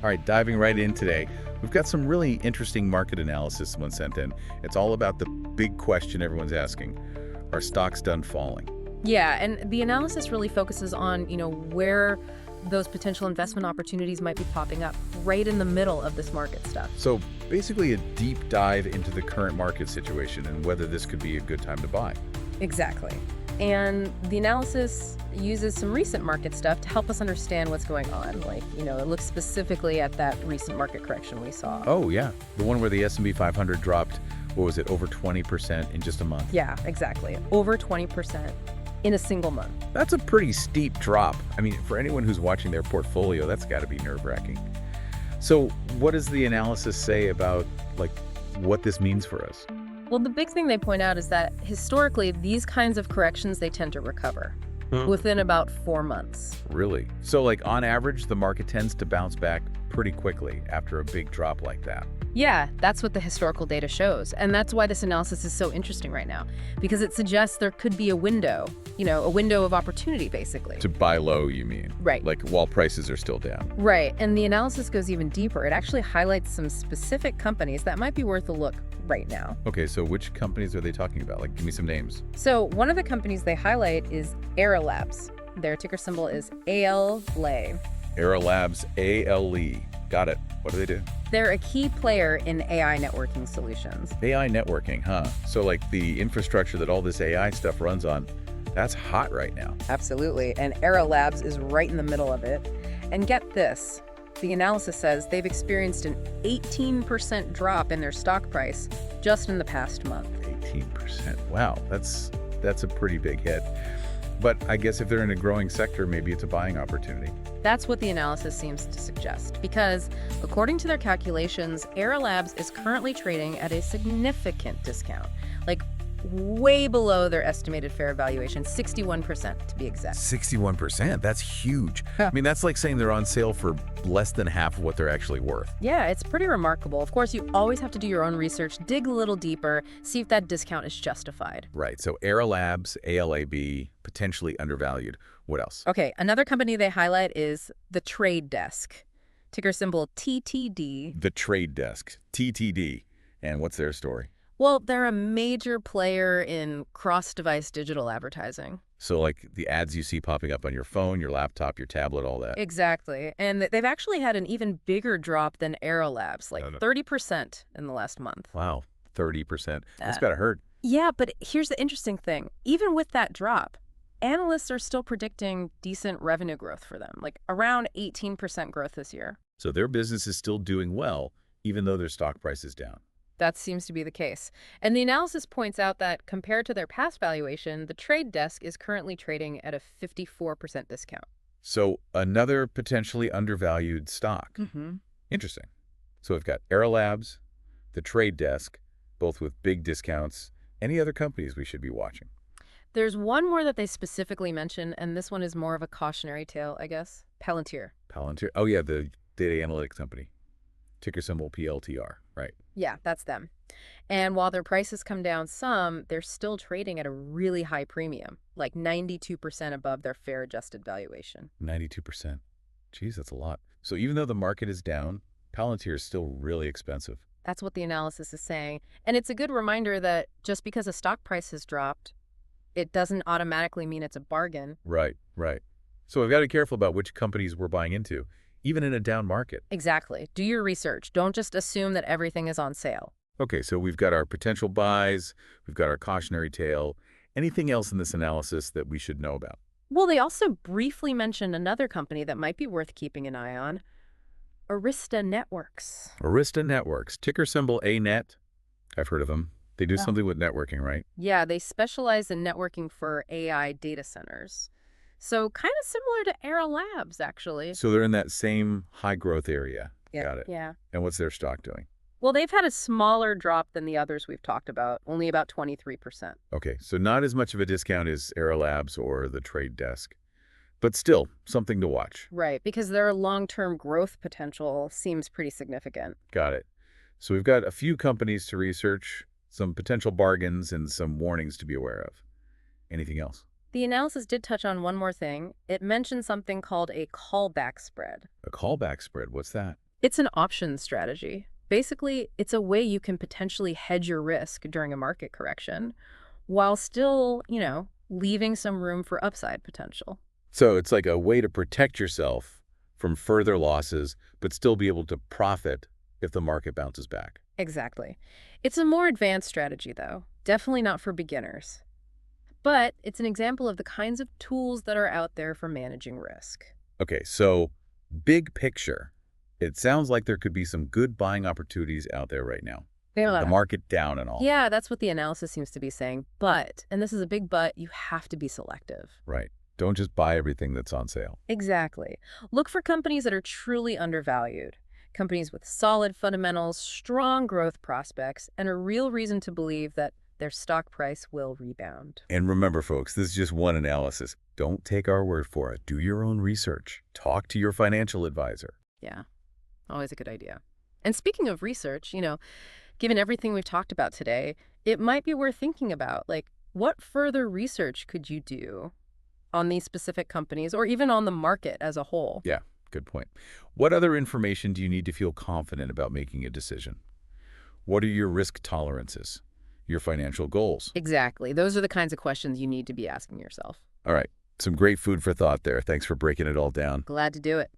All right, diving right in today, we've got some really interesting market analysis someone sent in. It's all about the big question everyone's asking. Are stocks done falling? Yeah, and the analysis really focuses on, where those potential investment opportunities might be popping up right in the middle of this market stuff. So basically a deep dive into the current market situation and whether this could be a good time to buy. Exactly. And the analysis uses some recent market stuff to help us understand what's going on. Like, it looks specifically at that recent market correction we saw. Oh, yeah. The one where the S&P 500 dropped, what was it, over 20% in just a month? Yeah, exactly. Over 20% in a single month. That's a pretty steep drop. I mean, for anyone who's watching their portfolio, that's got to be nerve-wracking. So what does the analysis say about, what this means for us? Well, the big thing they point out is that historically, these kinds of corrections, they tend to recover within about 4 months. Really? So, on average, the market tends to bounce back pretty quickly after a big drop like that. Yeah, that's what the historical data shows. And that's why this analysis is so interesting right now, because it suggests there could be a window, a window of opportunity, basically. To buy low, you mean? Right. While prices are still down. Right. And the analysis goes even deeper. It actually highlights some specific companies that might be worth a look right now. Okay, so which companies are they talking about? Give me some names. So one of the companies they highlight is Era Labs. Their ticker symbol is ALLA. Era Labs, ALE. Got it. What do they do? They're a key player in AI networking solutions. AI networking, huh? So, the infrastructure that all this AI stuff runs on, that's hot right now. Absolutely. And Era Labs is right in the middle of it. And get this. The analysis says they've experienced an 18% drop in their stock price just in the past month. 18%. Wow, that's a pretty big hit. But I guess if they're in a growing sector, maybe it's a buying opportunity. That's what the analysis seems to suggest, because according to their calculations, Era Labs is currently trading at a significant discount, way below their estimated fair valuation, 61% to be exact. 61%? That's huge. I mean, that's like saying they're on sale for less than half of what they're actually worth. Yeah, it's pretty remarkable. Of course, you always have to do your own research, dig a little deeper, see if that discount is justified. Right. So Era Labs, ALAB, potentially undervalued. What else? Okay, another company they highlight is The Trade Desk, ticker symbol TTD. The Trade Desk, TTD. And what's their story? Well, they're a major player in cross-device digital advertising. So the ads you see popping up on your phone, your laptop, your tablet, all that. Exactly. And they've actually had an even bigger drop than Era Labs, 30% in the last month. Wow, 30%. That's gotta hurt. Yeah, but here's the interesting thing. Even with that drop, analysts are still predicting decent revenue growth for them, around 18% growth this year. So their business is still doing well, even though their stock price is down. That seems to be the case. And the analysis points out that compared to their past valuation, the Trade Desk is currently trading at a 54% discount. So another potentially undervalued stock. Interesting. So we've got Era Labs, the Trade Desk, both with big discounts. Any other companies we should be watching? There's one more that they specifically mention, and this one is more of a cautionary tale, I guess. Palantir. Palantir. Oh, yeah, the data analytics company. Ticker symbol PLTR, right? Yeah, that's them. And while their prices come down some, they're still trading at a really high premium, 92% above their fair adjusted valuation. 92%. Geez, that's a lot. So even though the market is down, Palantir is still really expensive. That's what the analysis is saying. And it's a good reminder that just because a stock price has dropped, it doesn't automatically mean it's a bargain. Right, right. So we've got to be careful about which companies we're buying into, even in a down market. Exactly. Do your research. Don't just assume that everything is on sale. Okay, so we've got our potential buys, we've got our cautionary tale. Anything else in this analysis that we should know about? Well, they also briefly mentioned another company that might be worth keeping an eye on. Arista Networks. Arista Networks, ticker symbol ANET. I've heard of them. They do something with networking, right? Yeah, they specialize in networking for AI data centers. So kind of similar to Era Labs, actually. So they're in that same high growth area. Yeah. Got it. Yeah. And what's their stock doing? Well, they've had a smaller drop than the others we've talked about, only about 23%. Okay, so not as much of a discount as Era Labs or the Trade Desk, but still something to watch. Right, because their long-term growth potential seems pretty significant. Got it. So we've got a few companies to research, some potential bargains, and some warnings to be aware of. Anything else? The analysis did touch on one more thing. It mentioned something called a callback spread. A callback spread, what's that? It's an options strategy. Basically, it's a way you can potentially hedge your risk during a market correction while still, leaving some room for upside potential. So it's like a way to protect yourself from further losses, but still be able to profit if the market bounces back. Exactly. It's a more advanced strategy, though. Definitely not for beginners. But it's an example of the kinds of tools that are out there for managing risk. Okay, so big picture, it sounds like there could be some good buying opportunities out there right now. The market down and all. Yeah, that's what the analysis seems to be saying. But, and this is a big but, you have to be selective. Right. Don't just buy everything that's on sale. Exactly. Look for companies that are truly undervalued. Companies with solid fundamentals, strong growth prospects, and a real reason to believe that their stock price will rebound. And remember, folks, this is just one analysis. Don't take our word for it. Do your own research. Talk to your financial advisor. Yeah, always a good idea. And speaking of research, given everything we've talked about today, it might be worth thinking about, what further research could you do on these specific companies or even on the market as a whole? Yeah, good point. What other information do you need to feel confident about making a decision? What are your risk tolerances? Your financial goals? Exactly. Those are the kinds of questions you need to be asking yourself. All right. Some great food for thought there. Thanks for breaking it all down. Glad to do it.